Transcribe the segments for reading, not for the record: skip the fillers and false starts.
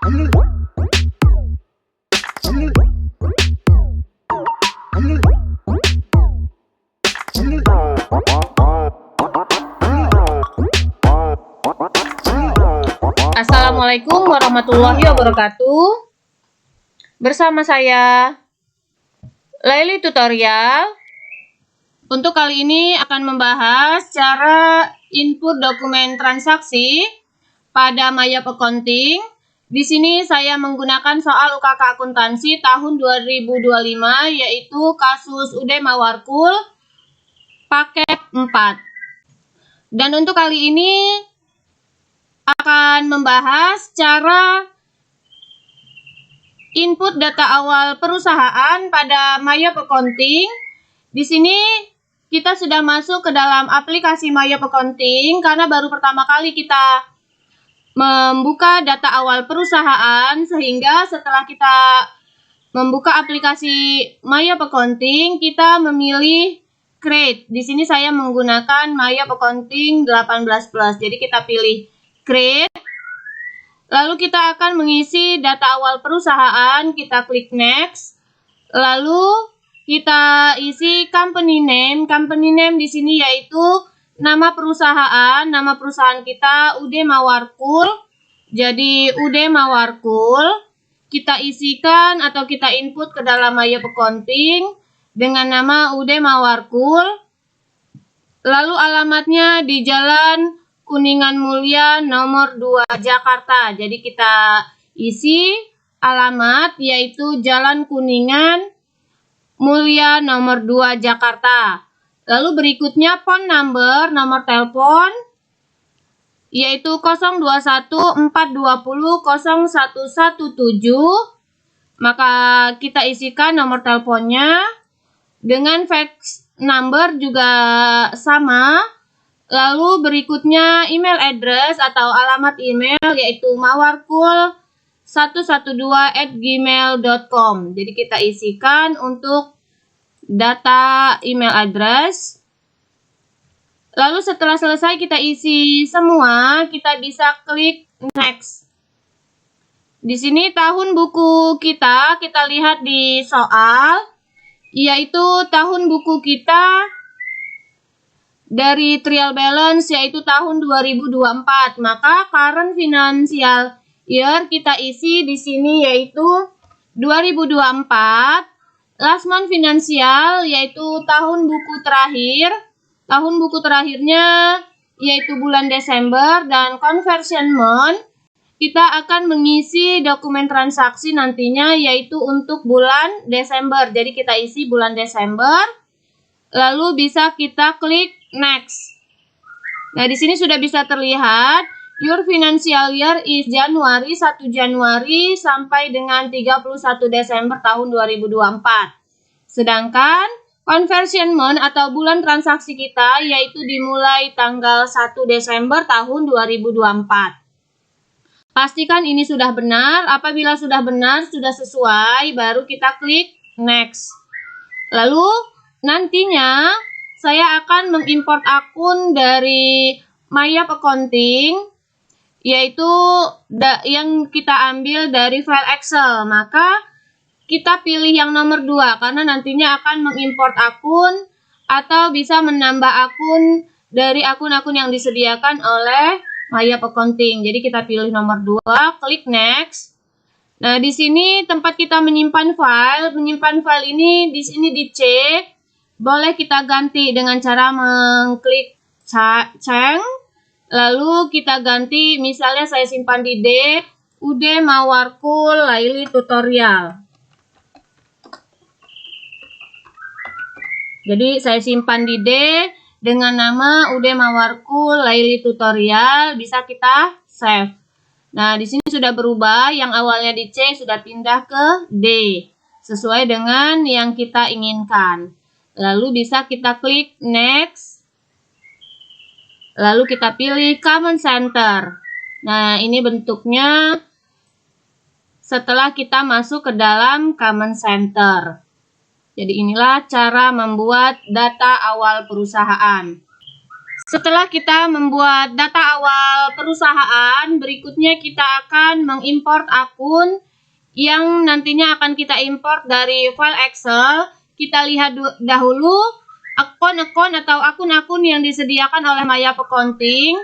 Assalamualaikum warahmatullahi wabarakatuh. Bersama saya Laili Tutorial. Untuk kali ini akan membahas cara input dokumen transaksi pada Mayap Accounting. Di sini saya menggunakan soal UKK Akuntansi tahun 2025, yaitu kasus UD Mawarkul paket 4. Dan untuk kali ini akan membahas cara input data awal perusahaan pada Mayap Accounting. Di sini kita sudah masuk ke dalam aplikasi Mayap Accounting karena baru pertama kali kita membuka data awal perusahaan, sehingga setelah kita membuka aplikasi Mayap Accounting, kita memilih Create. Di sini saya menggunakan Mayap Accounting 18+. Jadi kita pilih Create. Lalu kita akan mengisi data awal perusahaan, kita klik Next. Lalu kita isi company name. Company name di sini yaitu nama perusahaan. Nama perusahaan kita UD Mawarkul. Jadi UD Mawarkul. Kita isikan atau kita input ke dalam Mayap Accounting dengan nama UD Mawarkul. Lalu alamatnya di Jalan Kuningan Mulia nomor 2 Jakarta. Jadi kita isi alamat yaitu Jalan Kuningan Mulia nomor 2 Jakarta. Lalu berikutnya phone number, nomor telepon yaitu 021-420-0117. Maka kita isikan nomor teleponnya. Dengan fax number juga sama. Lalu berikutnya email address atau alamat email yaitu mawarkul112@gmail.com. Jadi kita isikan untuk data email address. Lalu setelah selesai kita isi semua, kita bisa klik next. Di sini tahun buku kita lihat di soal, yaitu tahun buku kita dari trial balance yaitu tahun 2024. Maka current financial year kita isi di sini yaitu 2024. Last month financial yaitu tahun buku terakhir. Tahun buku terakhirnya yaitu bulan Desember, dan conversion month kita akan mengisi dokumen transaksi nantinya yaitu untuk bulan Desember. Jadi kita isi bulan Desember. Lalu bisa kita klik next. Nah, di sini sudah bisa terlihat your financial year is Januari 1 Januari sampai dengan 31 Desember tahun 2024. Sedangkan conversion month atau bulan transaksi kita yaitu dimulai tanggal 1 Desember tahun 2024. Pastikan ini sudah benar. Apabila sudah benar, sudah sesuai, baru kita klik next. Lalu nantinya saya akan mengimport akun dari Mayap Accounting, yaitu yang kita ambil dari file Excel. Maka kita pilih yang nomor 2 karena nantinya akan mengimport akun atau bisa menambah akun dari akun-akun yang disediakan oleh Mayap Accounting. Jadi kita pilih nomor 2, klik next. Nah, di sini tempat kita menyimpan file. Menyimpan file ini di sini dicek. Boleh kita ganti dengan cara mengklik change. Lalu kita ganti, misalnya saya simpan di D, UD Mawarkul Laili Tutorial. Jadi saya simpan di D dengan nama UD Mawarkul Laili Tutorial, bisa kita save. Nah, di sini sudah berubah, yang awalnya di C sudah pindah ke D, sesuai dengan yang kita inginkan. Lalu bisa kita klik next. Lalu kita pilih Command Center. Nah, ini bentuknya setelah kita masuk ke dalam Command Center. Jadi inilah cara membuat data awal perusahaan. Setelah kita membuat data awal perusahaan, berikutnya kita akan mengimport akun yang nantinya akan kita import dari file Excel. Kita lihat dahulu akun-akun atau akun-akun yang disediakan oleh Maya Accounting,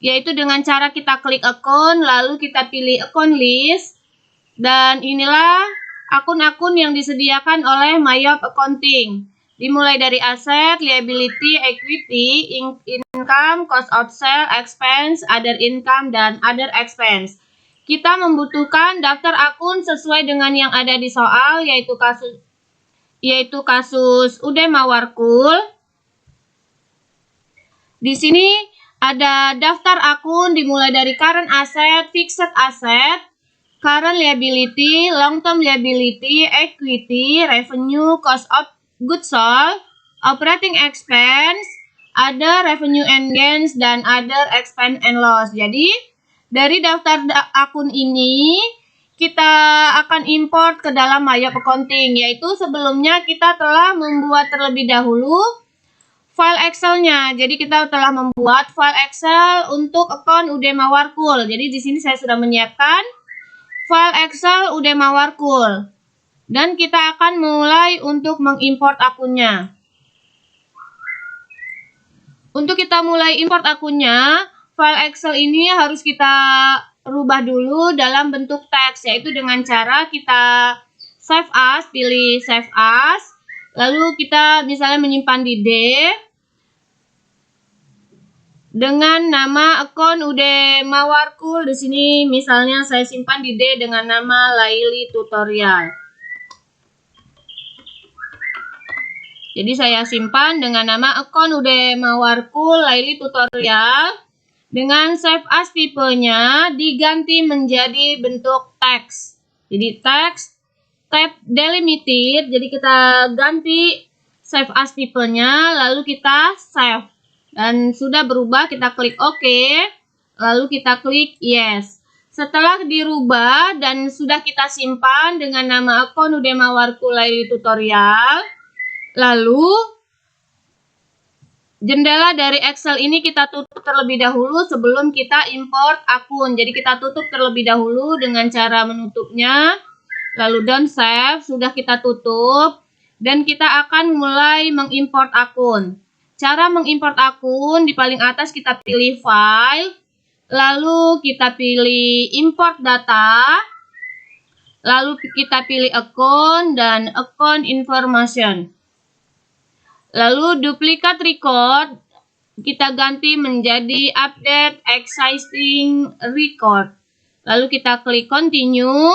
yaitu dengan cara kita klik akun, lalu kita pilih akun list, dan inilah akun-akun yang disediakan oleh Maya Accounting. Dimulai dari aset, liability, equity, income, cost of sale, expense, other income, dan other expense. Kita membutuhkan daftar akun sesuai dengan yang ada di soal, yaitu kasus UD Mawarkul. Di sini ada daftar akun dimulai dari current asset, fixed asset, current liability, long term liability, equity, revenue, cost of goods sold, operating expense, other revenue and gains, dan other expense and loss. Jadi, dari daftar akun ini, kita akan import ke dalam Maya Accounting, yaitu sebelumnya kita telah membuat terlebih dahulu file Excel-nya. Jadi, kita telah membuat file Excel untuk akun UD Mawarkul. Jadi, di sini saya sudah menyiapkan file Excel UD Mawarkul. Dan kita akan mulai untuk mengimport akunnya. Untuk kita mulai import akunnya, file Excel ini harus kita rubah dulu dalam bentuk teks, yaitu dengan cara kita save as, pilih save as, lalu kita misalnya menyimpan di D dengan nama akun UD Mawarkul. Di sini misalnya saya simpan di D dengan nama Laili Tutorial. Jadi saya simpan dengan nama akun UD Mawarkul Laili Tutorial. Dengan save as tipenya diganti menjadi bentuk teks. Jadi teks, tab delimited. Jadi kita ganti save as tipenya, lalu kita save. Dan sudah berubah, kita klik OK. Lalu kita klik yes. Setelah dirubah dan sudah kita simpan dengan nama akun UD Mawarkul Laili Tutorial, lalu jendela dari Excel ini kita tutup terlebih dahulu sebelum kita import akun. Jadi kita tutup terlebih dahulu dengan cara menutupnya. Lalu done save, sudah kita tutup. Dan kita akan mulai mengimport akun. Cara mengimport akun, di paling atas kita pilih file. Lalu kita pilih import data. Lalu kita pilih akun dan account information. Lalu duplikat record, kita ganti menjadi update existing record. Lalu kita klik continue.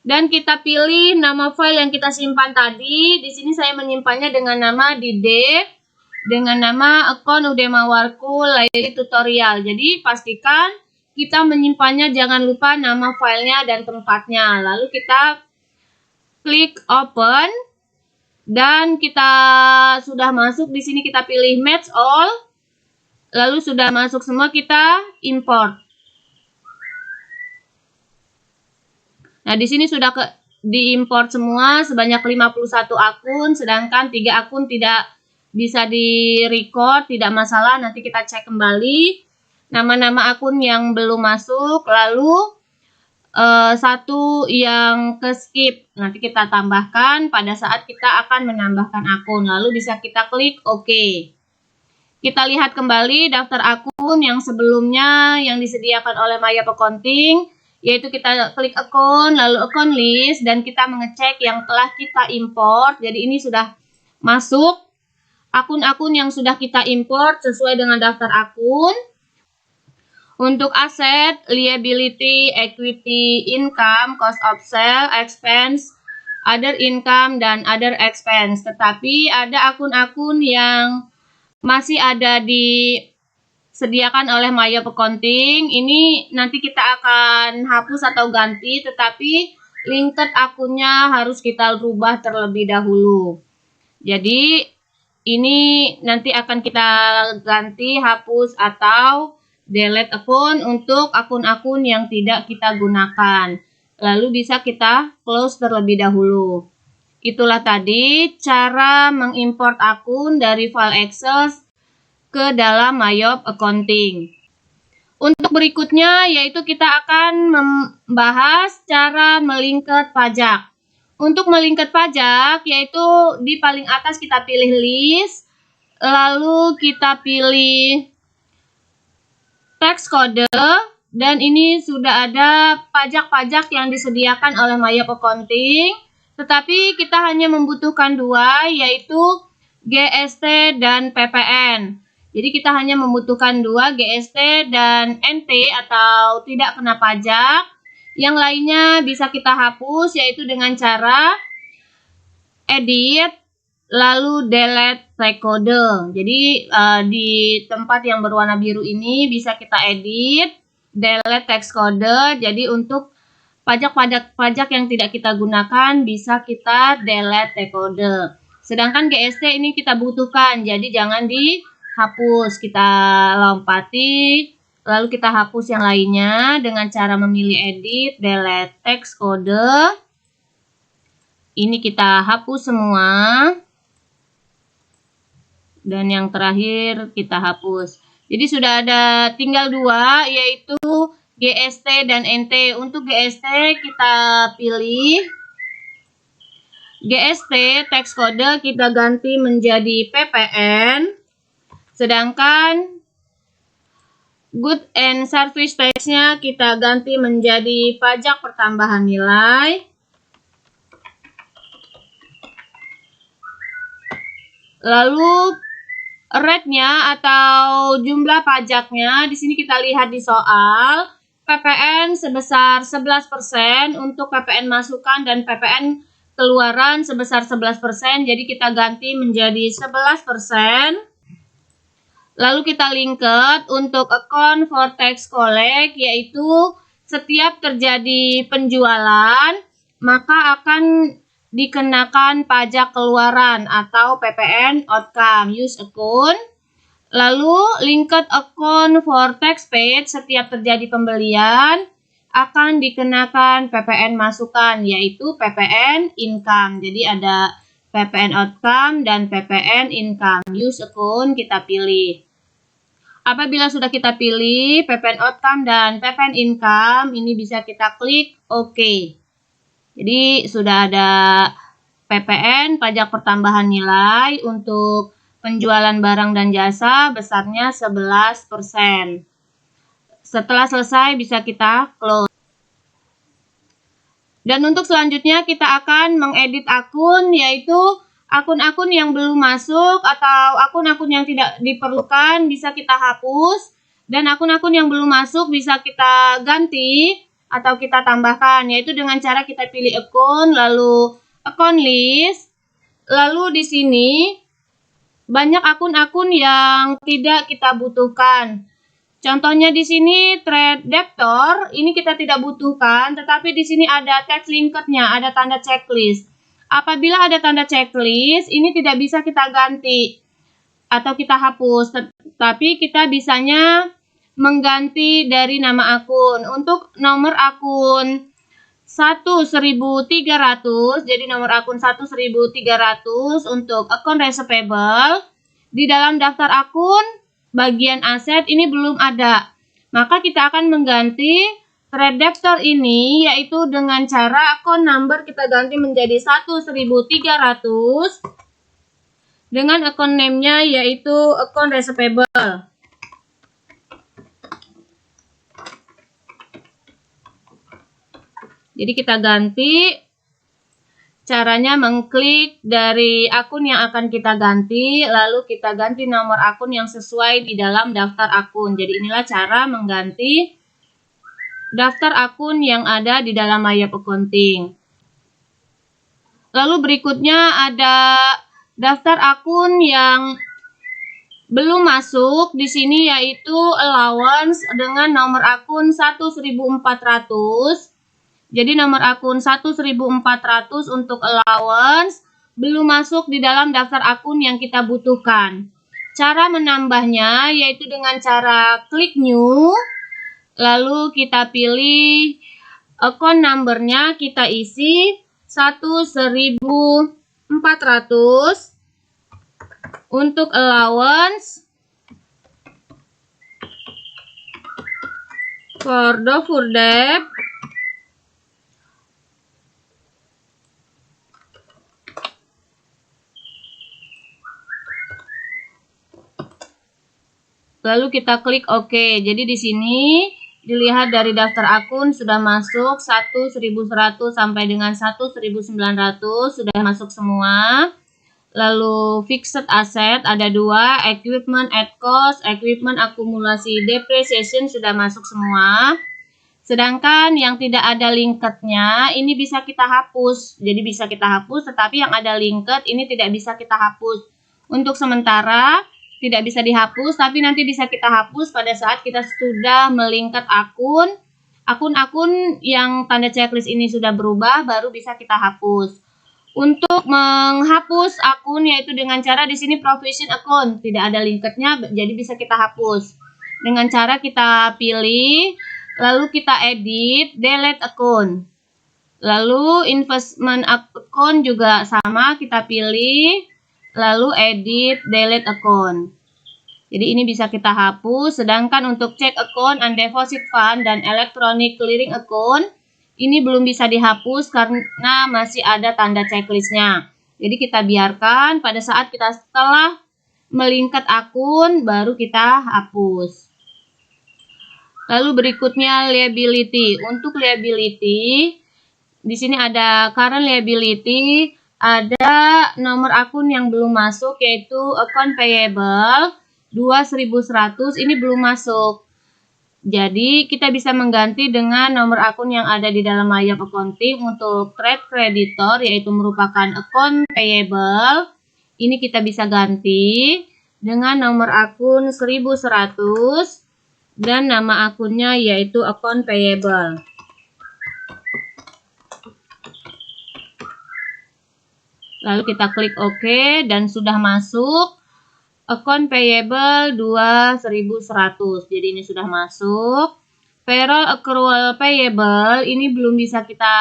Dan kita pilih nama file yang kita simpan tadi. Di sini saya menyimpannya dengan nama D dengan nama akun UD Mawarkul Laili Tutorial. Jadi pastikan kita menyimpannya, jangan lupa nama filenya dan tempatnya. Lalu kita klik open. Dan kita sudah masuk, di sini kita pilih match all. Lalu sudah masuk semua, kita import. Nah, di sini sudah diimport semua sebanyak 51 akun, sedangkan 3 akun tidak bisa di-record, tidak masalah. Nanti kita cek kembali nama-nama akun yang belum masuk, lalu satu yang ke skip, nanti kita tambahkan pada saat kita akan menambahkan akun. Lalu bisa kita klik OK. Kita lihat kembali daftar akun yang sebelumnya yang disediakan oleh Maya Accounting, yaitu kita klik akun, lalu akun list, dan kita mengecek yang telah kita import. Jadi ini sudah masuk akun-akun yang sudah kita import sesuai dengan daftar akun. Untuk aset, liability, equity, income, cost of sale, expense, other income, dan other expense. Tetapi ada akun-akun yang masih ada disediakan oleh Maya Accounting. Ini nanti kita akan hapus atau ganti, tetapi linked akunnya harus kita rubah terlebih dahulu. Jadi ini nanti akan kita ganti, hapus atau delete akun untuk akun-akun yang tidak kita gunakan. Lalu bisa kita close terlebih dahulu. Itulah tadi cara mengimport akun dari file Excel ke dalam Mayop Accounting. Untuk berikutnya yaitu kita akan membahas cara melingkar pajak. Untuk melingkar pajak yaitu di paling atas kita pilih list, lalu kita pilih tax code, dan ini sudah ada pajak-pajak yang disediakan oleh Mayop Accounting, tetapi kita hanya membutuhkan dua, yaitu GST dan PPN. Jadi kita hanya membutuhkan dua, GST dan NT atau tidak kena pajak. Yang lainnya bisa kita hapus, yaitu dengan cara edit lalu delete tax code. Jadi di tempat yang berwarna biru ini bisa kita edit, delete tax code. Jadi untuk pajak yang tidak kita gunakan bisa kita delete tax code. Sedangkan GST ini kita butuhkan, jadi jangan dihapus. Kita lompati, lalu kita hapus yang lainnya dengan cara memilih edit, delete tax code. Ini kita hapus semua. Dan yang terakhir kita hapus. Jadi sudah ada tinggal dua, yaitu GST dan NT. Untuk GST kita pilih GST, tax code kita ganti menjadi PPN. Sedangkan Good and Service Tax-nya kita ganti menjadi pajak pertambahan nilai. Lalu rate-nya atau jumlah pajaknya di sini kita lihat di soal. PPN sebesar 11%, untuk PPN masukan dan PPN keluaran sebesar 11%. Jadi kita ganti menjadi 11%. Lalu kita lingkar untuk account for tax collect, yaitu setiap terjadi penjualan maka akan dikenakan pajak keluaran atau PPN outcome use account. Lalu lingkar account for tax paid, setiap terjadi pembelian akan dikenakan PPN masukan, yaitu PPN income. Jadi ada PPN outcome dan PPN income. Use account kita pilih. Apabila sudah kita pilih PPN outcome dan PPN income, ini bisa kita klik OK. Jadi sudah ada PPN, pajak pertambahan nilai, untuk penjualan barang dan jasa besarnya 11%. Setelah selesai bisa kita close. Dan untuk selanjutnya kita akan mengedit akun, yaitu akun-akun yang belum masuk atau akun-akun yang tidak diperlukan bisa kita hapus, dan akun-akun yang belum masuk bisa kita ganti atau kita tambahkan, yaitu dengan cara kita pilih akun, lalu account list, lalu di sini banyak akun-akun yang tidak kita butuhkan. Contohnya di sini trade debtor, ini kita tidak butuhkan, tetapi di sini ada tax linked-nya, ada tanda checklist. Apabila ada tanda checklist, ini tidak bisa kita ganti atau kita hapus, tetapi kita bisanya mengganti dari nama akun. Untuk nomor akun 1.300, jadi nomor akun 1.300 untuk akun receivable, di dalam daftar akun bagian aset ini belum ada. Maka kita akan mengganti trade debtor ini, yaitu dengan cara akun number kita ganti menjadi 1.300 dengan akun name-nya yaitu akun receivable. Jadi kita ganti, caranya mengklik dari akun yang akan kita ganti, lalu kita ganti nomor akun yang sesuai di dalam daftar akun. Jadi inilah cara mengganti daftar akun yang ada di dalam Mayop Accounting. Lalu berikutnya ada daftar akun yang belum masuk di sini, yaitu allowance dengan nomor akun 1.400. Jadi nomor akun 1.400 untuk allowance belum masuk di dalam daftar akun yang kita butuhkan. Cara menambahnya yaitu dengan cara klik new, lalu kita pilih account number-nya, kita isi 1.400 untuk allowance, For the full debt, lalu kita klik OK. Jadi di sini dilihat dari daftar akun sudah masuk 1.100 sampai dengan 1.900 sudah masuk semua. Lalu fixed asset ada 2, equipment at cost, equipment akumulasi depreciation sudah masuk semua. Sedangkan yang tidak ada linketnya ini bisa kita hapus. Jadi bisa kita hapus, tetapi yang ada linket ini tidak bisa kita hapus. Untuk sementara tidak bisa dihapus, tapi nanti bisa kita hapus pada saat kita sudah melingkat akun-akun yang tanda checklist ini sudah berubah, baru bisa kita hapus. Untuk menghapus akun yaitu dengan cara di sini provision account, tidak ada linketnya, jadi bisa kita hapus. Dengan cara kita pilih, lalu kita edit, delete account. Lalu investment account juga sama, kita pilih, lalu edit, delete account. Jadi ini bisa kita hapus. Sedangkan untuk check account and deposit fund dan electronic clearing account, ini belum bisa dihapus karena masih ada tanda checklistnya. Jadi kita biarkan pada saat kita setelah melingkat akun, baru kita hapus. Lalu berikutnya liability. Untuk liability, di sini ada current liability, ada nomor akun yang belum masuk yaitu account payable 2.100, ini belum masuk. Jadi kita bisa mengganti dengan nomor akun yang ada di dalam Maya Accounting. Untuk trade creditor yaitu merupakan account payable, ini kita bisa ganti dengan nomor akun 1.100 dan nama akunnya yaitu account payable. Lalu kita klik OK dan sudah masuk account payable 2.100. Jadi ini sudah masuk. Payroll accrual payable ini belum bisa kita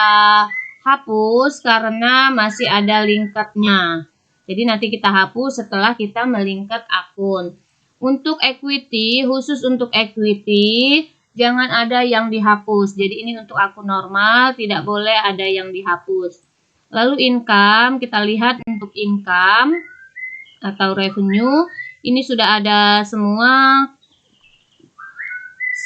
hapus karena masih ada linketnya. Jadi nanti kita hapus setelah kita melingkat akun. Untuk equity, khusus untuk equity, jangan ada yang dihapus. Jadi ini untuk akun normal, tidak boleh ada yang dihapus. Lalu income, kita lihat untuk income atau revenue, ini sudah ada semua.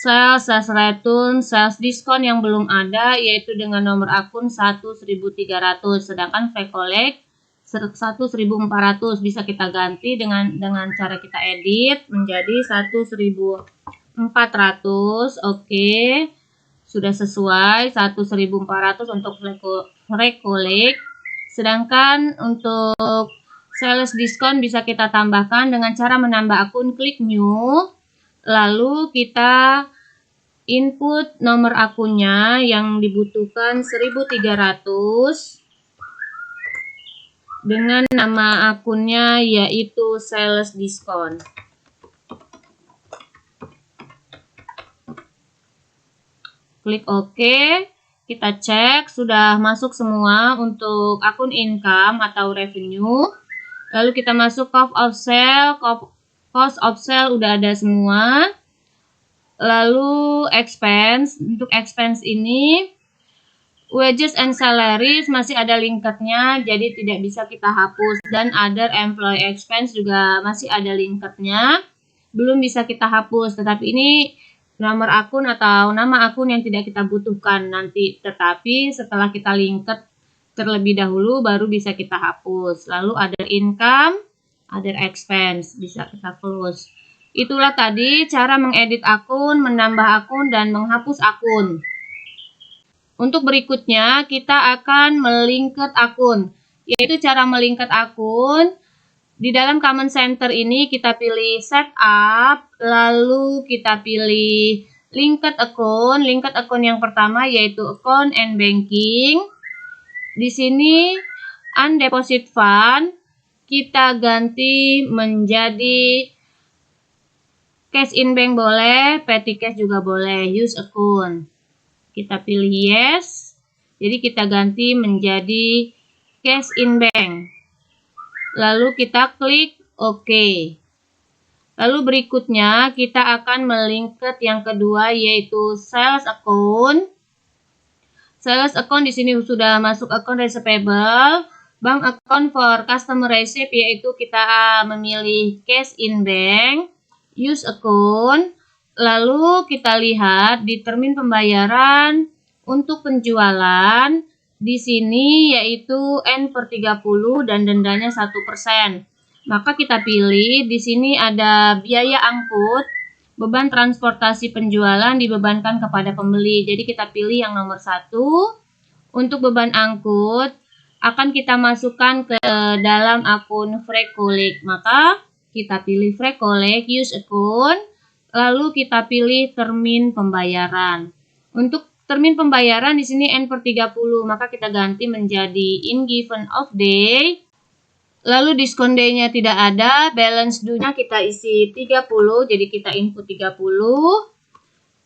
Sales return, sales diskon yang belum ada yaitu dengan nomor akun 1.300, sedangkan free collect 1.400 bisa kita ganti dengan cara kita edit menjadi 1.400. Oke. Sudah sesuai 1.400 untuk free collect. Sedangkan untuk sales diskon bisa kita tambahkan dengan cara menambah akun, klik new, lalu kita input nomor akunnya yang dibutuhkan 1.300 dengan nama akunnya yaitu sales diskon. Klik OK, kita cek sudah masuk semua untuk akun income atau revenue. Lalu kita masuk cost of sale udah ada semua. Lalu expense, untuk expense ini wages and salaries masih ada linketnya, jadi tidak bisa kita hapus. Dan other employee expense juga masih ada linketnya, belum bisa kita hapus. Tetapi ini nomor akun atau nama akun yang tidak kita butuhkan nanti. Tetapi setelah kita linket terlebih dahulu baru bisa kita hapus. Lalu other income, other expense bisa kita close. Itulah tadi cara mengedit akun, menambah akun, dan menghapus akun. Untuk berikutnya kita akan melingkat akun, yaitu cara melingkat akun. Di dalam Command Center ini kita pilih Setup, lalu kita pilih Linked Account. Linked Account yang pertama yaitu Account and Banking. Di sini Undeposit Fund kita ganti menjadi Cash in Bank boleh, Petty Cash juga boleh, Use Account. Kita pilih Yes, jadi kita ganti menjadi Cash in Bank. Lalu kita klik OK. Lalu berikutnya kita akan melingkar yang kedua yaitu sales account. Sales account di sini sudah masuk account receivable. Bank account for customer receipt yaitu kita memilih cash in bank. Use account. Lalu kita lihat di termin pembayaran untuk penjualan di sini yaitu N/30 dan dendanya 1%. Maka kita pilih di sini ada biaya angkut, beban transportasi penjualan dibebankan kepada pembeli. Jadi kita pilih yang nomor 1. Untuk beban angkut akan kita masukkan ke dalam akun Freecollect. Maka kita pilih Freecollect, use account, lalu kita pilih termin pembayaran. Untuk termin pembayaran di sini N/30, maka kita ganti menjadi in given of day. Lalu diskon day-nya tidak ada, balance due-nya kita isi 30, jadi kita input 30.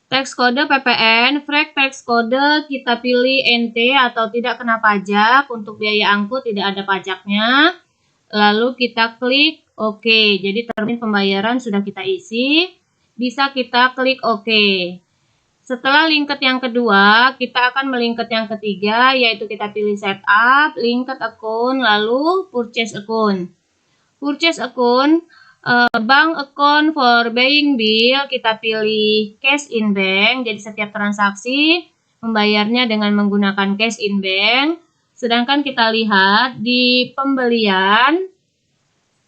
Tax kode PPN, frek tax kode kita pilih NT atau tidak kena pajak, untuk biaya angkut tidak ada pajaknya. Lalu kita klik OK, jadi termin pembayaran sudah kita isi, bisa kita klik OK. Setelah lingkar yang kedua, kita akan melingkar yang ketiga, yaitu kita pilih setup, lingkar account, lalu purchase account. Purchase account, bank account for buying bill, kita pilih cash in bank, jadi setiap transaksi membayarnya dengan menggunakan cash in bank. Sedangkan kita lihat di pembelian,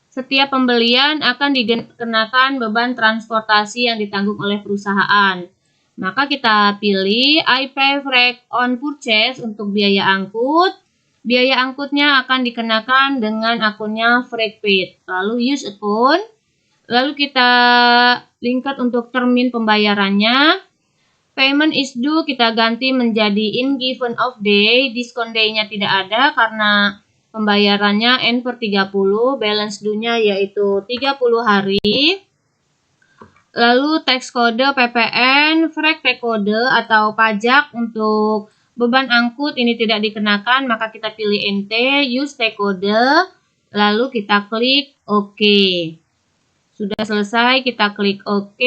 setiap pembelian akan dikenakan beban transportasi yang ditanggung oleh perusahaan. Maka kita pilih I pay freight on purchase untuk biaya angkut. Biaya angkutnya akan dikenakan dengan akunnya FreightPaid. Lalu use account. Lalu kita lingkar untuk termin pembayarannya. Payment is due kita ganti menjadi in given of day. Diskon day-nya tidak ada karena pembayarannya N/30. Balance due-nya yaitu 30 hari. Lalu tax kode PPN, frek tax kode atau pajak untuk beban angkut ini tidak dikenakan, maka kita pilih NT, use tax kode, lalu kita klik OK. Sudah selesai, kita klik OK.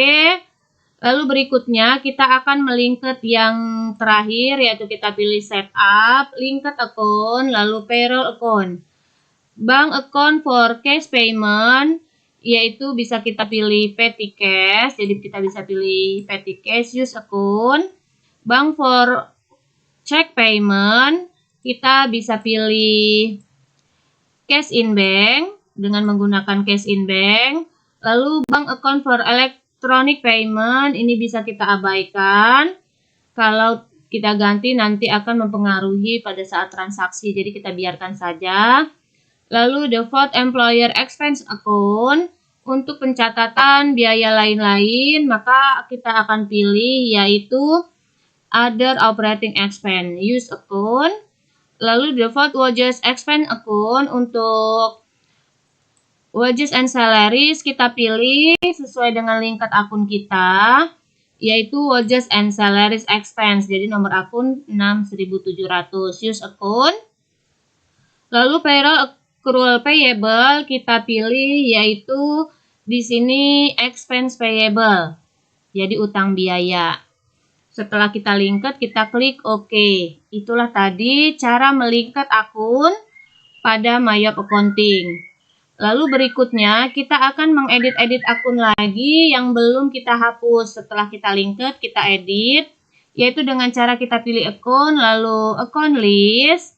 Lalu berikutnya kita akan melingkar yang terakhir, yaitu kita pilih setup, lingkar account, lalu payroll account. Bank account for cash payment, yaitu bisa kita pilih petty cash, jadi kita bisa pilih petty cash, use account. Bank for check payment, kita bisa pilih cash in bank dengan menggunakan cash in bank. Lalu bank account for electronic payment, ini bisa kita abaikan. Kalau kita ganti nanti akan mempengaruhi pada saat transaksi, jadi kita biarkan saja. Lalu default employer expense account, untuk pencatatan biaya lain-lain, maka kita akan pilih yaitu other operating expense, use account. Lalu default wages expense account, untuk wages and salaries kita pilih sesuai dengan lingkar akun kita, yaitu wages and salaries expense, jadi nomor akun 6.700, use account. Lalu payroll accrual payable kita pilih yaitu di sini expense payable, jadi utang biaya. Setelah kita lingkar, kita klik OK. Itulah tadi cara melingkar akun pada Mayop Accounting. Lalu berikutnya kita akan mengedit-edit akun lagi yang belum kita hapus. Setelah kita lingkar, kita edit, yaitu dengan cara kita pilih akun, lalu account list,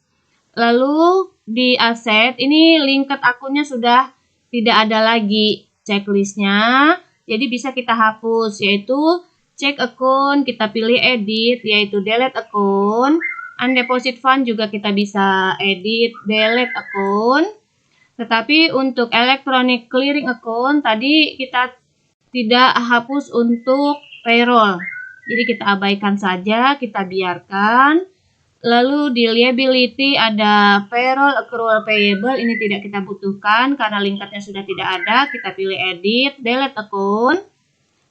lalu di aset, ini lingkar akunnya sudah tidak ada lagi checklistnya, jadi bisa kita hapus, yaitu check account, kita pilih edit, yaitu delete account, undeposit fund juga kita bisa edit, delete account. Tetapi untuk electronic clearing account tadi kita tidak hapus untuk payroll, jadi kita abaikan saja, kita biarkan. Lalu di liability ada payroll accrual payable, ini tidak kita butuhkan karena lingkarnya sudah tidak ada, kita pilih edit, delete account.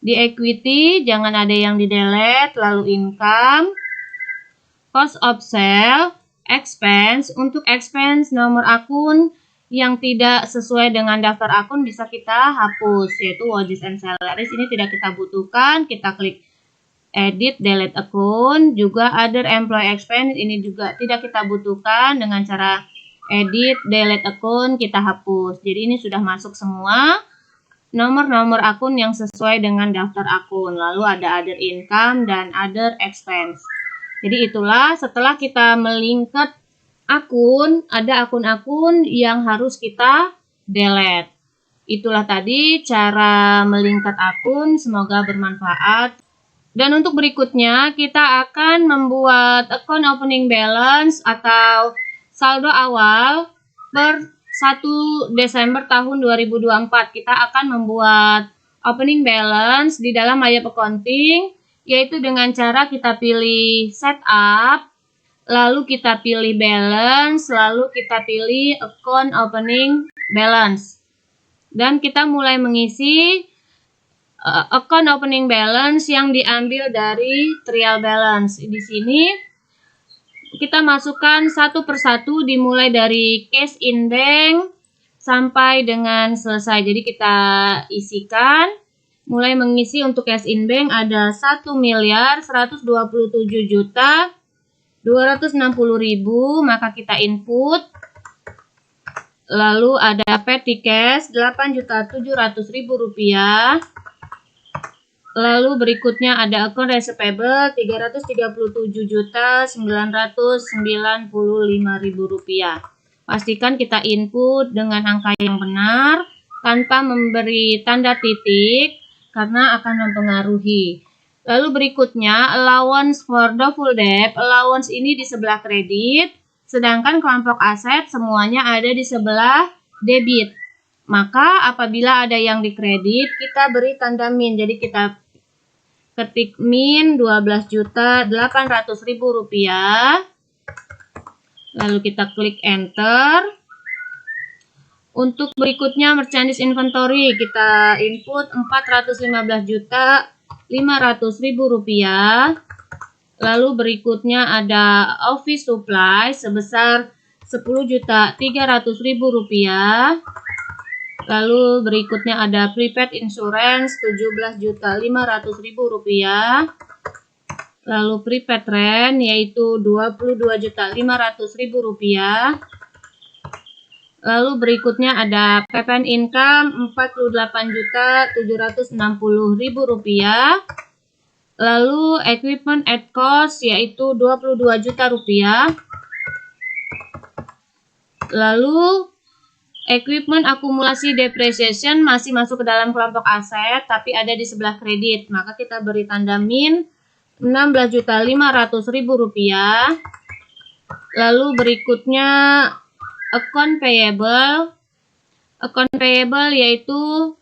Di equity jangan ada yang di delete, lalu income, cost of sale, expense. Untuk expense nomor akun yang tidak sesuai dengan daftar akun bisa kita hapus, yaitu wages and salaries. Ini tidak kita butuhkan, kita klik edit delete account. Juga other employee expense, ini juga tidak kita butuhkan, dengan cara edit delete account kita hapus. Jadi ini sudah masuk semua nomor-nomor akun yang sesuai dengan daftar akun. Lalu ada other income dan other expense. Jadi itulah setelah kita melingkar akun, ada akun-akun yang harus kita delete. Itulah tadi cara melingkar akun, semoga bermanfaat. Dan untuk berikutnya kita akan membuat account opening balance atau saldo awal per 1 Desember tahun 2024. Kita akan membuat opening balance di dalam Maya Accounting, yaitu dengan cara kita pilih setup, lalu kita pilih balance, lalu kita pilih account opening balance. Dan kita mulai mengisi account opening balance yang diambil dari trial balance. Di sini kita masukkan satu persatu dimulai dari cash in bank sampai dengan selesai. Jadi kita isikan, mulai mengisi untuk cash in bank ada 1.127.260.000, maka kita input. Lalu ada petty cash 8.700.000 rupiah. Lalu berikutnya ada account receivable 337.995.000 rupiah. Pastikan kita input dengan angka yang benar tanpa memberi tanda titik karena akan mempengaruhi. Lalu berikutnya allowance for doubtful debt. Allowance ini di sebelah kredit, sedangkan kelompok aset semuanya ada di sebelah debit. Maka apabila ada yang dikredit, kita beri tanda min. Jadi kita ketik min 12.800.000 rupiah. Lalu kita klik enter. Untuk berikutnya merchandise inventory, kita input 415.500.000 rupiah. Lalu berikutnya ada office supply sebesar 10.300.000 rupiah. Lalu berikutnya ada prepaid insurance 17.500.000 rupiah. Lalu prepaid rent yaitu 22.500.000 rupiah. Lalu berikutnya ada PPN income 48.760.000 rupiah. Lalu equipment at cost yaitu 22 juta rupiah. Lalu equipment akumulasi depreciation masih masuk ke dalam kelompok aset tapi ada di sebelah kredit. Maka kita beri tanda min 16.500.000 rupiah. Lalu berikutnya account payable. Account payable yaitu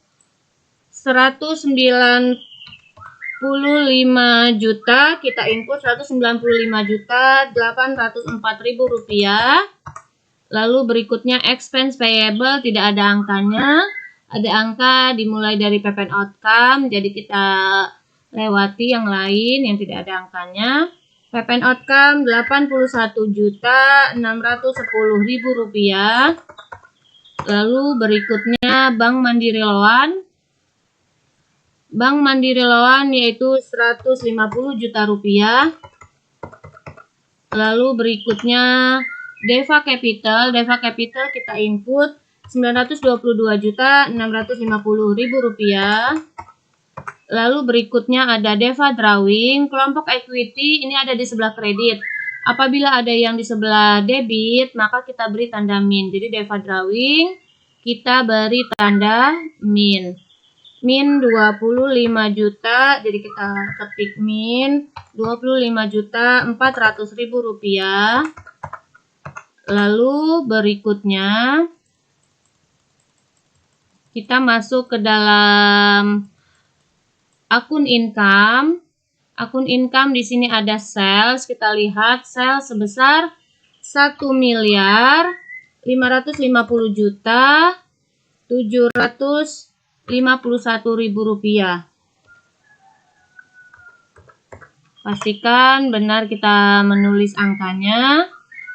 195 juta, kita input 195.804.000 rupiah. Lalu berikutnya expense payable tidak ada angkanya, ada angka dimulai dari PPN outcome, jadi kita lewati yang lain yang tidak ada angkanya. PPN outcome 81.610.000 rupiah. Lalu berikutnya Bank Mandiri Loan. Bank Mandiri Loan yaitu 150 juta rupiah. Lalu berikutnya Deva Capital. Deva Capital kita input 922.650.000 rupiah. Lalu berikutnya ada Deva Drawing. Kelompok equity ini ada di sebelah kredit. Apabila ada yang di sebelah debit, maka kita beri tanda min. Jadi Deva Drawing kita beri tanda min. Min 25 juta, jadi kita ketik min 25.400.000 rupiah. Lalu berikutnya kita masuk ke dalam akun income. Akun income di sini ada sales, kita lihat sales sebesar 1.550.751.000 rupiah. Pastikan benar kita menulis angkanya.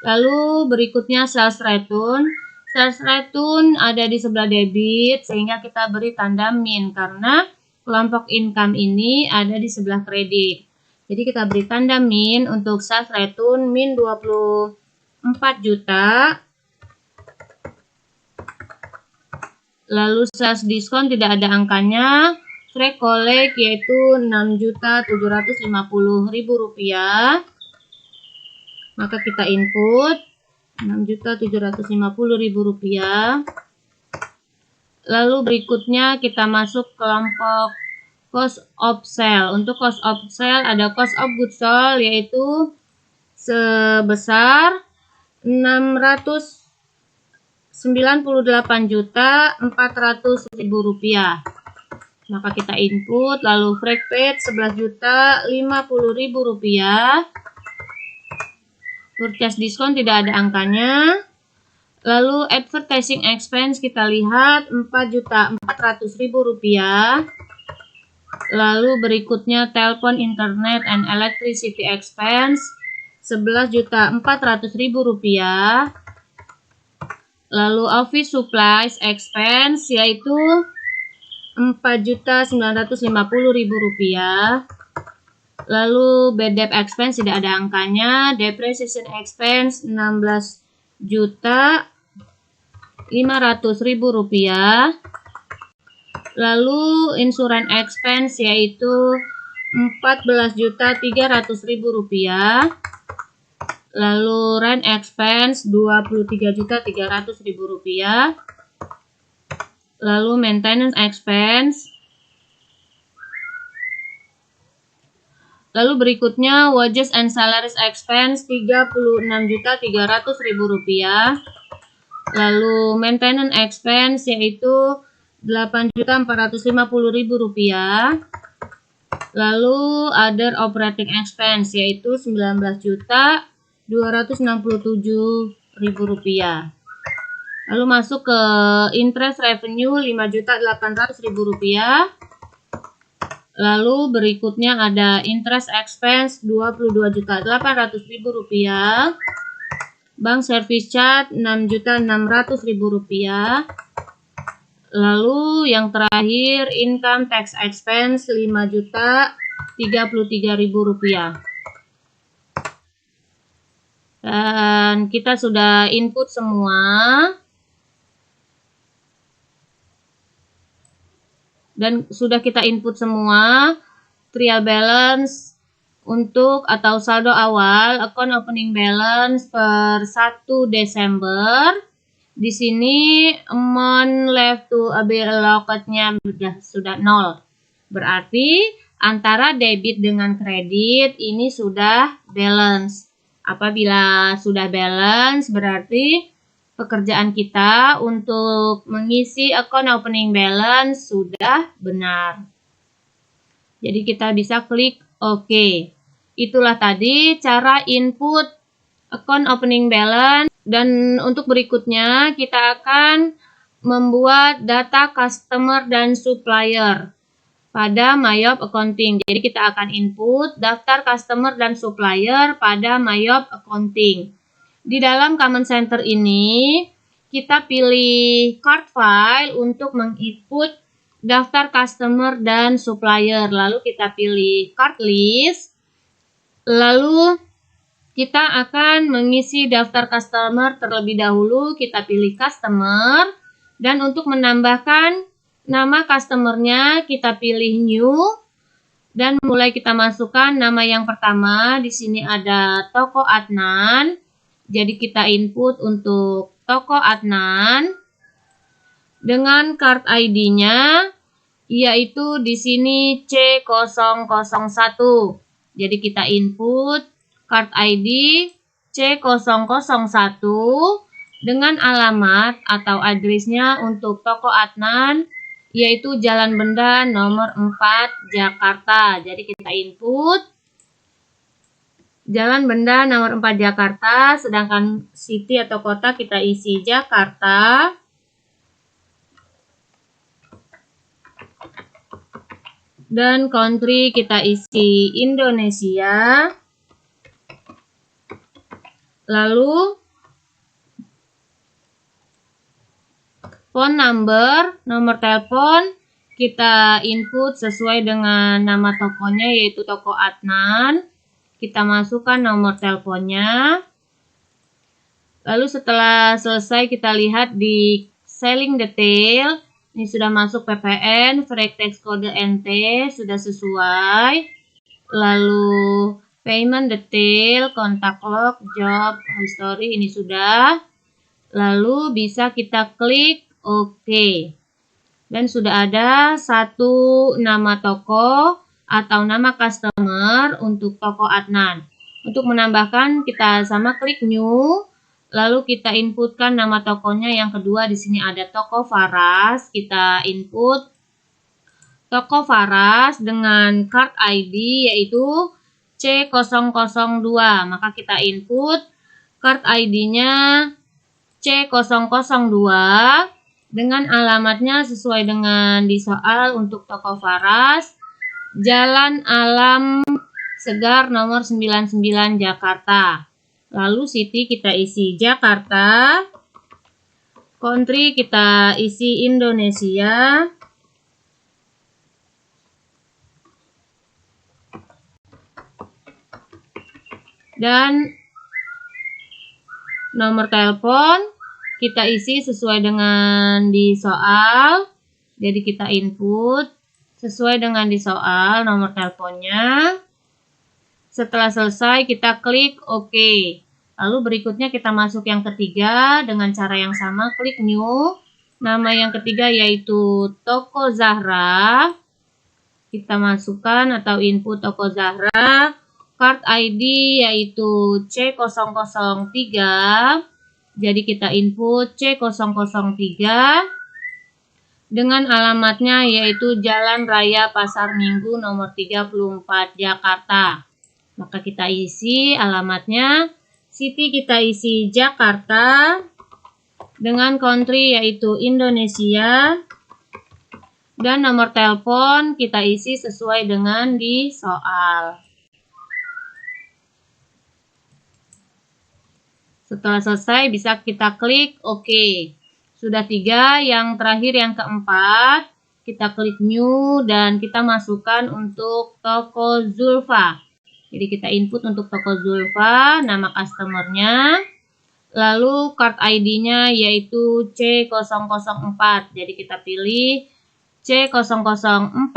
Lalu berikutnya sales return. Sales return ada di sebelah debit, sehingga kita beri tanda min karena kelompok income ini ada di sebelah kredit. Jadi kita beri tanda min untuk sales return min 24 juta. Lalu sales diskon tidak ada angkanya. Free collect yaitu Rp6.750.000. Maka kita input Rp6.750.000. Lalu berikutnya kita masuk kelompok cost of sale. Untuk cost of sale ada cost of goods sold yaitu sebesar Rp98.400.000. Maka kita input, lalu freight paid Rp11.050.000. Purchase diskon tidak ada angkanya. Lalu advertising expense kita lihat Rp4.400.000. Lalu berikutnya telepon, internet, and electricity expense Rp11.400.000. Lalu office supplies expense yaitu Rp4.950.000. Lalu bad debt expense tidak ada angkanya. Depreciation expense Rp16.500.000. Lalu insurance expense yaitu Rp14.300.000. Lalu rent expense Rp23.300.000. Lalu maintenance expense. Lalu berikutnya wages and salaries expense Rp36.300.000. Lalu maintenance expense yaitu Rp8.450.000. Lalu other operating expense yaitu Rp19.267.000. Lalu masuk ke interest revenue Rp5.800.000. Lalu berikutnya ada interest expense Rp22.800.000. Bank service charge Rp6.600.000. Lalu yang terakhir income tax expense Rp5.033.000. Dan kita sudah input semua. Dan sudah kita input semua trial balance untuk atau saldo awal account opening balance per 1 Desember. Di sini amount left to be allocate-nya sudah 0. Berarti antara debit dengan kredit ini sudah balance. Apabila sudah balance berarti pekerjaan kita untuk mengisi account opening balance sudah benar. Jadi kita bisa klik OK. Itulah tadi cara input account opening balance. Dan untuk berikutnya kita akan membuat data customer dan supplier pada Mayop Accounting. Jadi kita akan input daftar customer dan supplier pada Mayop Accounting. Di dalam Command Center ini, kita pilih card file untuk menginput daftar customer dan supplier. Lalu kita pilih card list. Lalu kita akan mengisi daftar customer terlebih dahulu. Kita pilih customer. Dan untuk menambahkan nama customernya, kita pilih new. Dan mulai kita masukkan nama yang pertama. Di sini ada Toko Adnan. Jadi kita input untuk Toko Adnan dengan card ID-nya yaitu di sini C001. Jadi kita input card ID C001 dengan alamat atau address-nya untuk Toko Adnan yaitu Jalan Benda nomor 4 Jakarta. Jadi kita input Jalan Benda nomor 4 Jakarta, sedangkan city atau kota kita isi Jakarta. Dan country kita isi Indonesia. Lalu phone number, nomor telepon, kita input sesuai dengan nama tokonya, yaitu toko Adnan. Kita masukkan nomor teleponnya. Lalu setelah selesai kita lihat di selling detail. Ini sudah masuk PPN, free text kode NT, sudah sesuai. Lalu payment detail, kontak log, job, history, ini sudah. Lalu bisa kita klik OK. Dan sudah ada satu nama toko atau nama customer untuk toko Adnan. Untuk menambahkan kita sama klik new. Lalu kita inputkan nama tokonya yang kedua. Di sini ada toko Faras. Kita input toko Faras dengan card ID yaitu C002. Maka kita input card ID-nya C002 dengan alamatnya sesuai dengan di soal untuk toko Faras. Jalan Alam Segar nomor 99 Jakarta. Lalu city kita isi Jakarta. Country kita isi Indonesia. Dan nomor telepon kita isi sesuai dengan di soal. Jadi kita input sesuai dengan di soal nomor teleponnya. Setelah selesai kita klik OK. Lalu berikutnya kita masuk yang ketiga dengan cara yang sama, klik new. Nama yang ketiga yaitu toko Zahra. Kita masukkan atau input toko Zahra. Card ID yaitu C003. Jadi kita input C003 dengan alamatnya yaitu Jalan Raya Pasar Minggu nomor 34 Jakarta. Maka kita isi alamatnya, city kita isi Jakarta, dengan country yaitu Indonesia, dan nomor telepon kita isi sesuai dengan di soal. Setelah selesai bisa kita klik OK. Sudah 3, yang terakhir yang keempat, kita klik new dan kita masukkan untuk toko Zulfa. Jadi kita input untuk toko Zulfa, nama customernya, lalu card ID-nya yaitu C004. Jadi kita pilih C004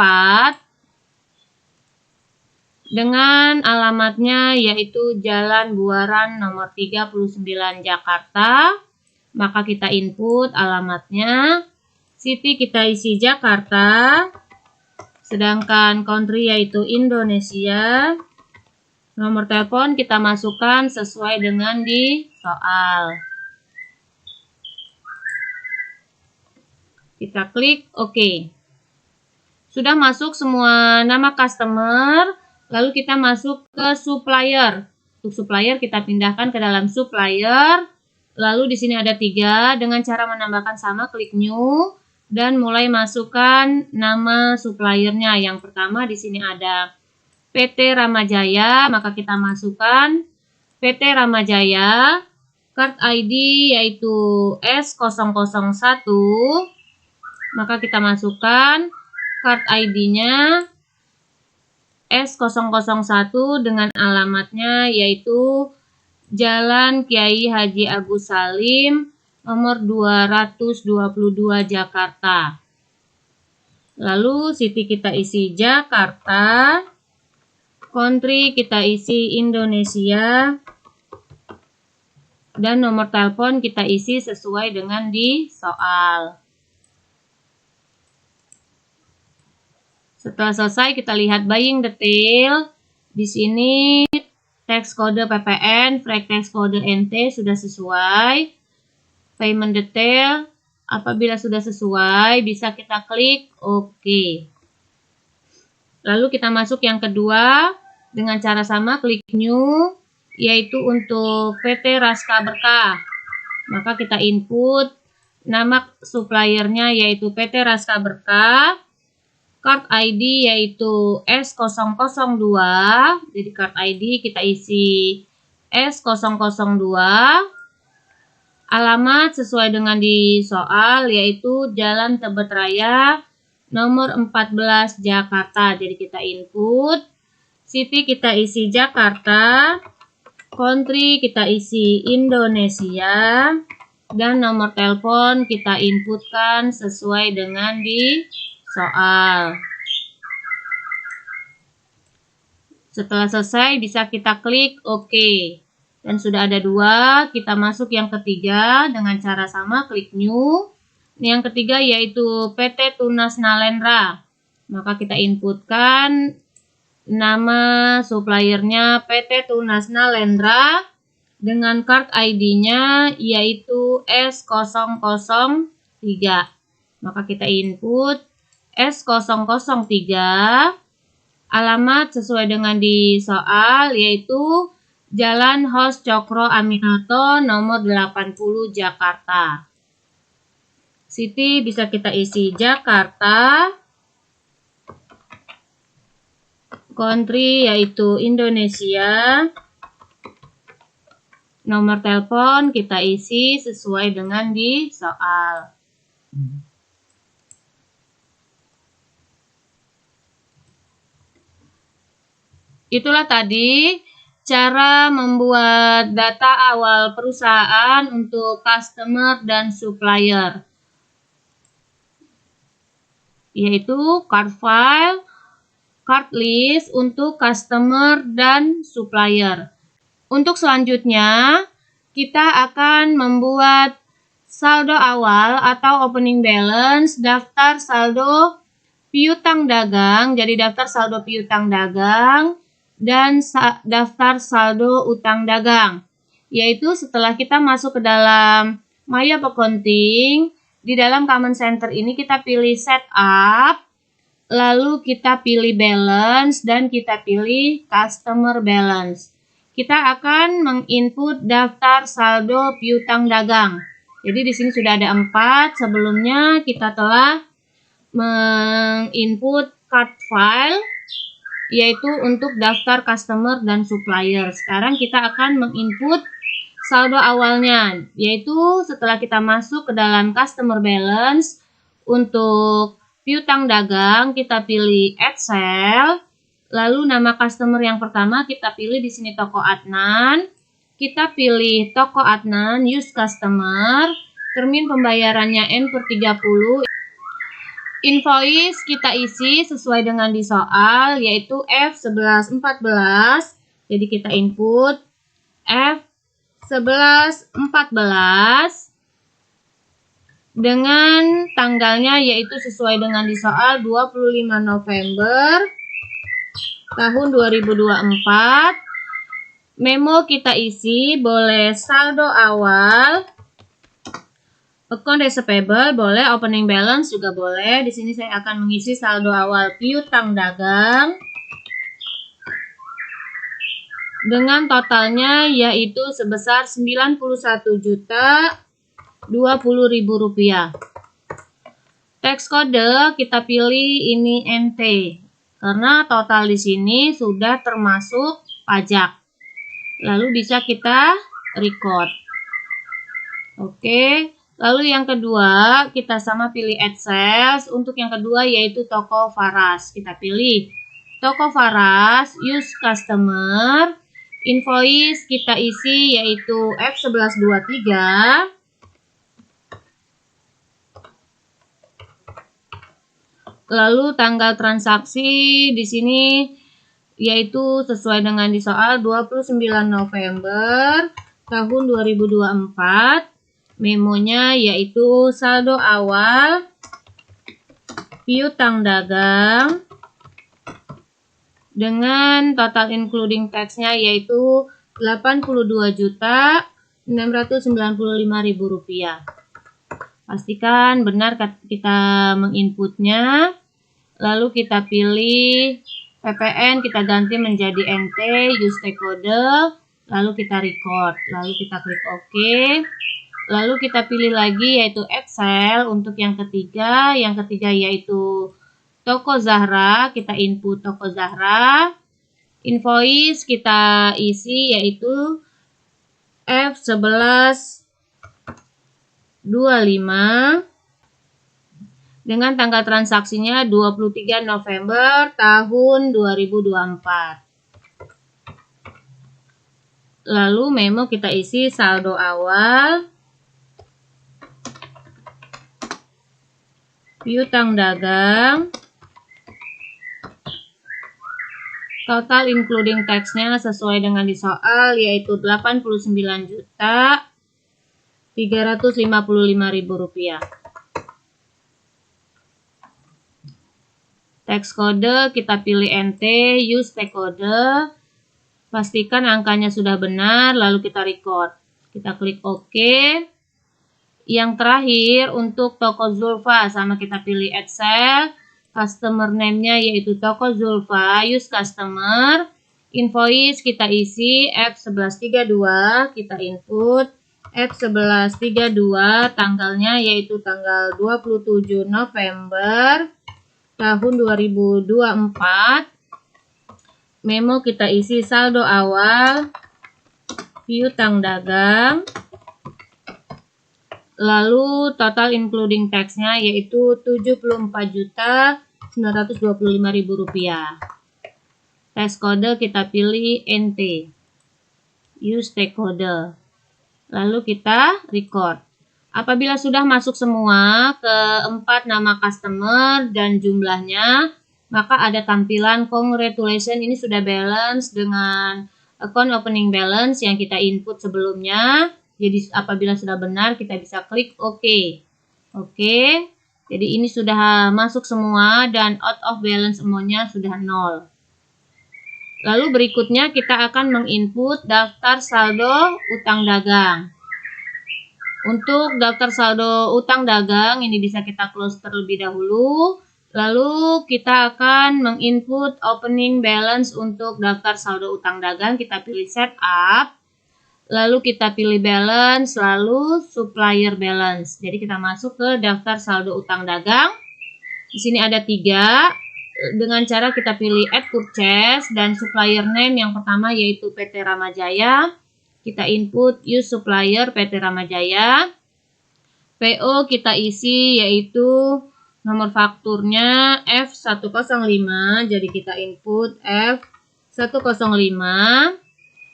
dengan alamatnya yaitu Jalan Buaran nomor 39 Jakarta. Maka kita input alamatnya, city kita isi Jakarta, sedangkan country yaitu Indonesia. Nomor telepon kita masukkan sesuai dengan di soal. Kita klik OK. Sudah masuk semua nama customer, lalu kita masuk ke supplier. Untuk supplier kita pindahkan ke dalam supplier. Lalu di sini ada 3, dengan cara menambahkan sama, klik new dan mulai masukkan nama suppliernya. Yang pertama di sini ada PT Ramajaya, maka kita masukkan PT Ramajaya, card ID yaitu S001, maka kita masukkan card ID-nya S001 dengan alamatnya yaitu Jalan Kiai Haji Agus Salim nomor 222 Jakarta. Lalu city kita isi Jakarta, country kita isi Indonesia, dan nomor telepon kita isi sesuai dengan di soal. Setelah selesai kita lihat buying detail. Di sini teks kode PPN, free text kode NT sudah sesuai. Payment detail, apabila sudah sesuai bisa kita klik OK. Lalu kita masuk yang kedua dengan cara sama, klik new, yaitu untuk PT Raska Berkah. Maka kita input nama suppliernya yaitu PT Raska Berkah, card ID yaitu S002, jadi card ID kita isi S002, Alamat sesuai dengan di soal, yaitu Jalan Tebet Raya nomor 14 Jakarta. Jadi kita input, city kita isi Jakarta, country kita isi Indonesia, dan nomor telepon kita inputkan sesuai dengan di soal. Setelah selesai bisa kita klik OK. Dan sudah ada 2, kita masuk yang ketiga dengan cara sama, klik New. Yang ketiga yaitu PT Tunas Nalendra. Maka kita inputkan nama suppliernya PT Tunas Nalendra dengan card ID-nya yaitu S003. Maka kita input S003. Alamat sesuai dengan di soal yaitu Jalan Hos Cokro Aminoto nomor 80 Jakarta. City bisa kita isi Jakarta. Country yaitu Indonesia. Nomor telepon kita isi sesuai dengan di soal. Itulah tadi cara membuat data awal perusahaan untuk customer dan supplier, yaitu card file, card list untuk customer dan supplier. Untuk selanjutnya, kita akan membuat saldo awal atau opening balance, daftar saldo piutang dagang, jadi daftar saldo piutang dagang, dan daftar saldo utang dagang, yaitu setelah kita masuk ke dalam Maya Accounting, di dalam Command Center ini kita pilih Setup, lalu kita pilih Balance, dan kita pilih Customer Balance. Kita akan menginput daftar saldo piutang dagang. Jadi di sini sudah ada 4, sebelumnya kita telah menginput card file, yaitu untuk daftar customer dan supplier. Sekarang kita akan menginput saldo awalnya, yaitu setelah kita masuk ke dalam customer balance, untuk piutang dagang kita pilih add cell, lalu nama customer yang pertama kita pilih di sini Toko Adnan, kita pilih Toko Adnan use customer, termin pembayarannya N/30. Invoice kita isi sesuai dengan di soal, yaitu F1114. Jadi kita input F1114 dengan tanggalnya yaitu sesuai dengan di soal 25 November tahun 2024. Memo kita isi boleh saldo awal, account receivable boleh, opening balance juga boleh. Di sini saya akan mengisi saldo awal piutang dagang dengan totalnya yaitu sebesar Rp91.020.000. Tax kode kita pilih ini NT karena total di sini sudah termasuk pajak. Lalu bisa kita record. Oke. Lalu yang kedua, kita sama pilih add sales. Untuk yang kedua yaitu Toko Faras. Kita pilih Toko Faras, use customer. Invoice kita isi yaitu F1123. Lalu tanggal transaksi di sini yaitu sesuai dengan di soal 29 November tahun 2024. Memonya yaitu saldo awal piutang dagang dengan total including tax-nya yaitu Rp82.695.000. Pastikan benar kita menginputnya. Lalu kita pilih PPN, kita ganti menjadi NT, use kode, lalu kita record, lalu kita klik OK. Lalu kita pilih lagi yaitu Excel untuk yang ketiga. Yang ketiga yaitu Toko Zahra, kita input Toko Zahra. Invoice kita isi yaitu F11 dengan tanggal transaksinya 23 November tahun 2024. Lalu memo kita isi saldo awal, piutang dagang, total including tax-nya sesuai dengan di soal yaitu Rp89.355.000. Tax kode kita pilih NT, use tax kode. Pastikan angkanya sudah benar, lalu kita record. Kita klik OK. Yang terakhir untuk toko Zulfa, sama kita pilih add cell. Customer name-nya yaitu toko Zulfa, use customer. Invoice kita isi F1132, kita input F1132, tanggalnya yaitu tanggal 27 November tahun 2024. Memo kita isi saldo awal, piutang dagang, lalu total including tax-nya yaitu Rp74.925.000. Tax kode kita pilih NT, use tax kode, lalu kita record. Apabila sudah masuk semua ke 4 nama customer dan jumlahnya, maka ada tampilan congratulations, ini sudah balance dengan account opening balance yang kita input sebelumnya. Jadi apabila sudah benar kita bisa klik OK. Oke. Jadi ini sudah masuk semua dan out of balance semuanya sudah 0. Lalu berikutnya kita akan menginput daftar saldo utang dagang. Untuk daftar saldo utang dagang ini bisa kita close terlebih dahulu. Lalu kita akan menginput opening balance untuk daftar saldo utang dagang. Kita pilih setup, lalu kita pilih balance, lalu supplier balance. Jadi kita masuk ke daftar saldo utang dagang. Di sini ada 3. Dengan cara kita pilih add purchase dan supplier name yang pertama yaitu PT Ramajaya. Kita input use supplier PT Ramajaya. PO kita isi yaitu nomor fakturnya F105, jadi kita input F105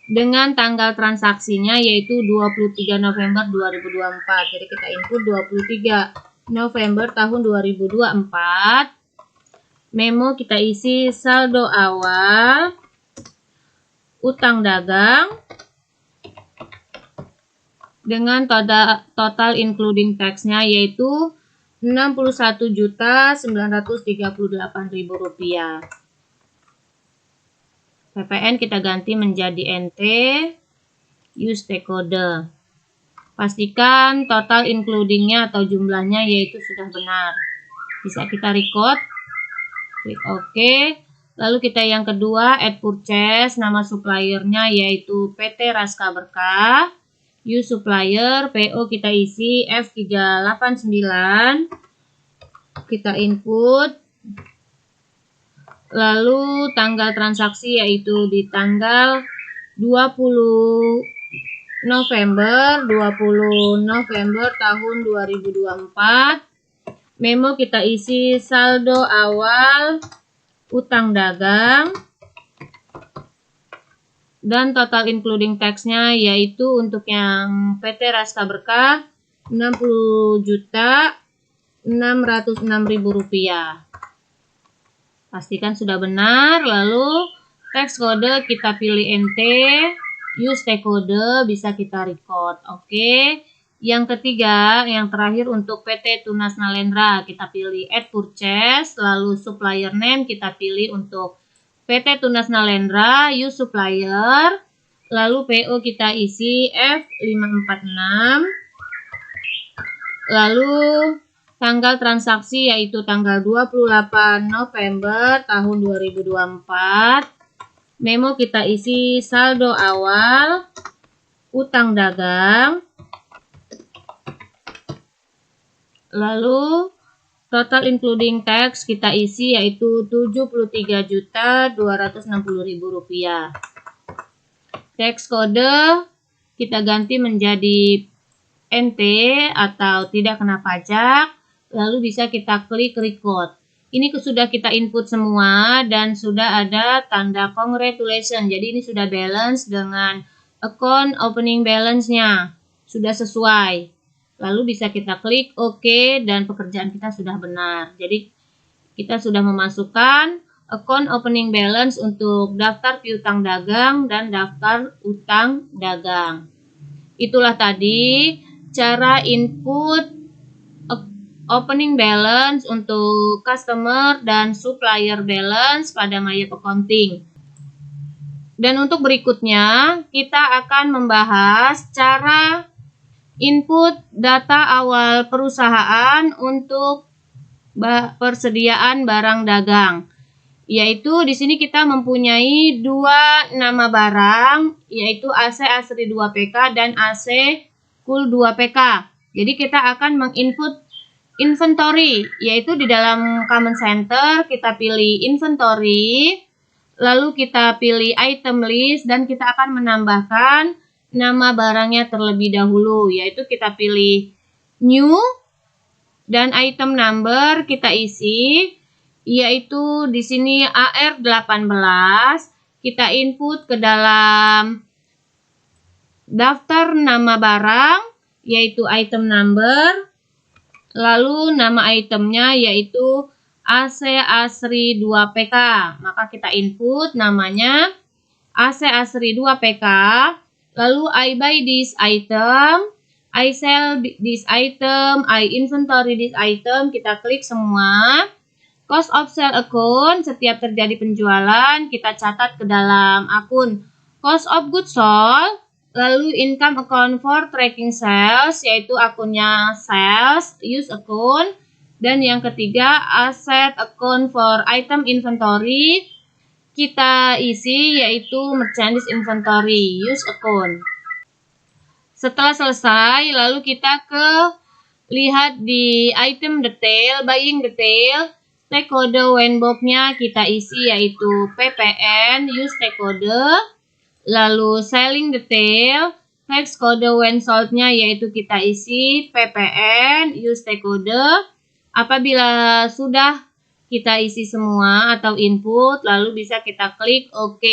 dengan tanggal transaksinya yaitu 23 November 2024. Jadi kita input 23 November tahun 2024. Memo kita isi saldo awal, utang dagang dengan total including tax-nya yaitu Rp61.938.000. PPN kita ganti menjadi NT, use tax kode. Pastikan total including-nya atau jumlahnya yaitu sudah benar. Bisa kita record, klik OK. Lalu kita yang kedua add purchase, nama suppliernya yaitu PT Raska Berkah. Use supplier, PO kita isi F389, kita input, lalu tanggal transaksi yaitu di tanggal 20 November tahun 2024. Memo kita isi saldo awal, utang dagang, dan total including tax-nya yaitu untuk yang PT Raska Berkah Rp60.606.000. Pastikan sudah benar. Lalu tax kode kita pilih NT, use tax kode, bisa kita record. Oke. Yang ketiga, yang terakhir untuk PT Tunas Nalendra, kita pilih add purchase, lalu supplier name kita pilih untuk PT Tunas Nalendra, use supplier, lalu PO kita isi F546, lalu tanggal transaksi yaitu tanggal 28 November tahun 2024, memo kita isi saldo awal, utang dagang, lalu total including tax kita isi yaitu Rp73.260.000. Tax kode kita ganti menjadi NT atau tidak kena pajak, lalu bisa kita klik record. Ini sudah kita input semua dan sudah ada tanda congratulations. Jadi ini sudah balance dengan account opening balance-nya. Sudah sesuai. Lalu bisa kita klik OK dan pekerjaan kita sudah benar. Jadi kita sudah memasukkan account opening balance untuk daftar piutang dagang dan daftar utang dagang. Itulah tadi cara input opening balance untuk customer dan supplier balance pada MyUp Accounting. Dan untuk berikutnya, kita akan membahas cara input data awal perusahaan untuk persediaan barang dagang. Yaitu di sini kita mempunyai dua nama barang, yaitu AC Asri 2PK dan AC Cool 2PK. Jadi kita akan menginput inventory, yaitu di dalam command center kita pilih inventory, lalu kita pilih item list dan kita akan menambahkan nama barangnya terlebih dahulu, yaitu kita pilih new dan item number kita isi, yaitu di sini AR18, kita input ke dalam daftar nama barang, yaitu item number. Lalu nama itemnya yaitu AC Asri 2PK. Maka kita input namanya AC Asri 2PK. Lalu I buy this item, I sell this item, I inventory this item. Kita klik semua. Cost of sale account, setiap terjadi penjualan kita catat ke dalam akun cost of goods sold. Lalu income account for tracking sales, yaitu akunnya sales, use account. Dan yang ketiga, asset account for item inventory, kita isi yaitu merchandise inventory, use account. Setelah selesai, lalu kita lihat di item detail, buying detail, stakeholder Wenbob-nya kita isi yaitu PPN, use stakeholder. Lalu selling detail, tax kode when sold-nya yaitu kita isi PPN, use stakeholder. Apabila sudah kita isi semua atau input, lalu bisa kita klik OK,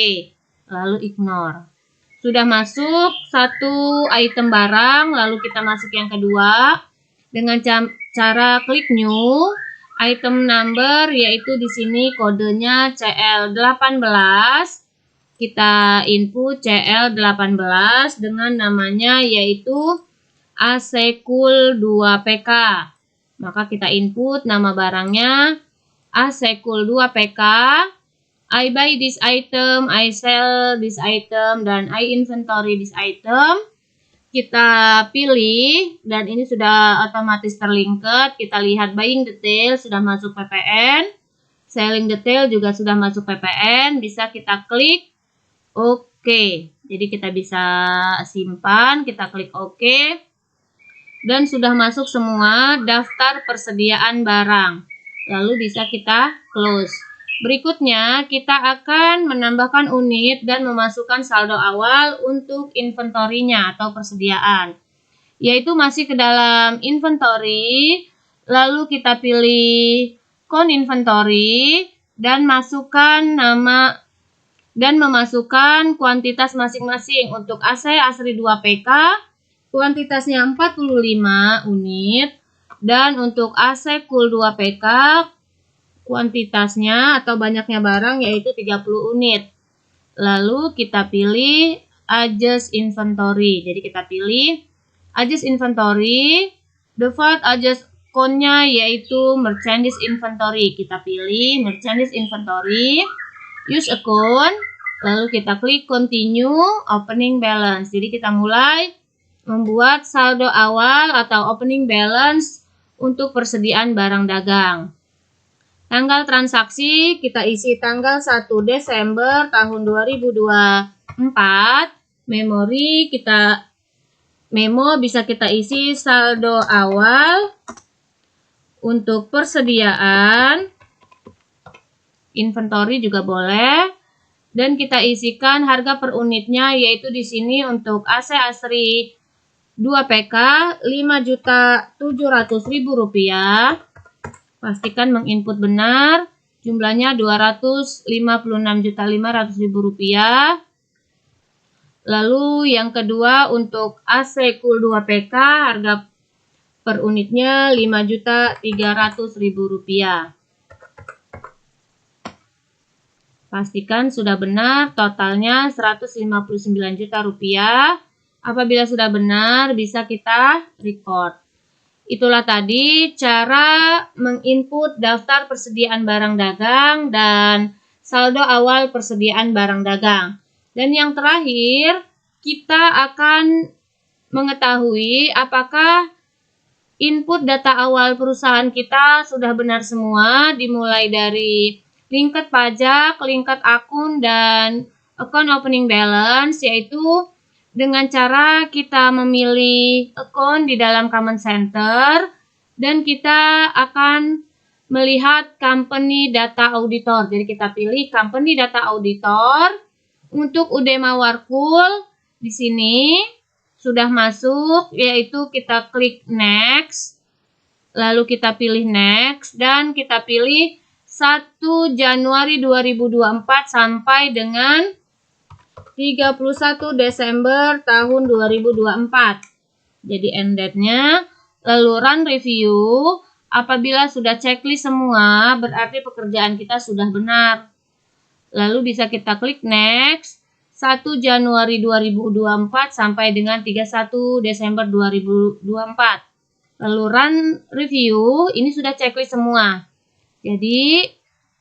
lalu ignore. Sudah masuk satu item barang, lalu kita masuk yang kedua dengan cara klik new, item number yaitu di sini kodenya CL18. Kita input CL18 dengan namanya yaitu AC Cool 2PK. Maka kita input nama barangnya AC Cool 2PK. I buy this item, I sell this item, dan I inventory this item. Kita pilih dan ini sudah otomatis terlinked. Kita lihat buying detail sudah masuk PPN. Selling detail juga sudah masuk PPN. Bisa kita klik Oke, jadi kita bisa simpan, kita klik OK, dan sudah masuk semua daftar persediaan barang. Lalu bisa kita close. Berikutnya, kita akan menambahkan unit dan memasukkan saldo awal untuk inventory-nya atau persediaan. Yaitu masih ke dalam inventory, lalu kita pilih count inventory, dan masukkan nama dan memasukkan kuantitas masing-masing. Untuk AC Asri 2PK, kuantitasnya 45 unit. Dan untuk AC Cool 2PK, kuantitasnya atau banyaknya barang yaitu 30 unit. Lalu kita pilih Adjust Inventory. Jadi kita pilih Adjust Inventory. Default Adjust count-nya yaitu Merchandise Inventory. Kita pilih Merchandise Inventory. Use account, lalu kita klik continue opening balance. Jadi kita mulai membuat saldo awal atau opening balance untuk persediaan barang dagang. Tanggal transaksi kita isi tanggal 1 Desember tahun 2024. Memori memo bisa kita isi saldo awal untuk persediaan. Inventory juga boleh, dan kita isikan harga per unitnya yaitu di sini untuk AC Asri 2 PK Rp5.700.000. Pastikan menginput benar. Jumlahnya Rp256.500.000. Lalu yang kedua untuk AC Cool 2 PK harga per unitnya Rp5.300.000. Pastikan sudah benar, totalnya Rp159 juta. Apabila sudah benar, bisa kita record. Itulah tadi cara menginput daftar persediaan barang dagang dan saldo awal persediaan barang dagang. Dan yang terakhir, kita akan mengetahui apakah input data awal perusahaan kita sudah benar semua, dimulai dari lingkat pajak, lingkat akun, dan account opening balance, yaitu dengan cara kita memilih account di dalam Common Center, dan kita akan melihat company data auditor. Jadi kita pilih company data auditor. Untuk Udema Warkul di sini sudah masuk, yaitu kita klik next, lalu kita pilih next, dan kita pilih 1 Januari 2024 sampai dengan 31 Desember tahun 2024. Jadi end date-nya. Lalu run review. Apabila sudah checklist semua, berarti pekerjaan kita sudah benar. Lalu bisa kita klik next. 1 Januari 2024 sampai dengan 31 Desember 2024. Lalu run review. Ini sudah checklist semua. Jadi,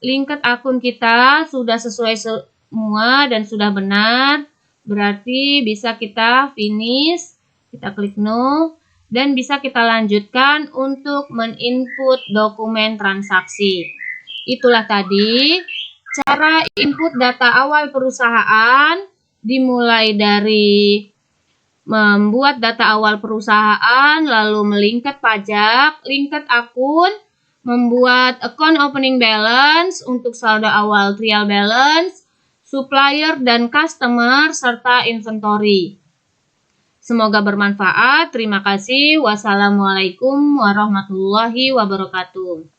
lingkat akun kita sudah sesuai semua dan sudah benar. Berarti bisa kita finish, kita klik no, dan bisa kita lanjutkan untuk menginput dokumen transaksi. Itulah tadi cara input data awal perusahaan, dimulai dari membuat data awal perusahaan, lalu melingkat pajak, lingkat akun, membuat account opening balance untuk saldo awal trial balance, supplier dan customer, serta inventory. Semoga bermanfaat. Terima kasih. Wassalamualaikum warahmatullahi wabarakatuh.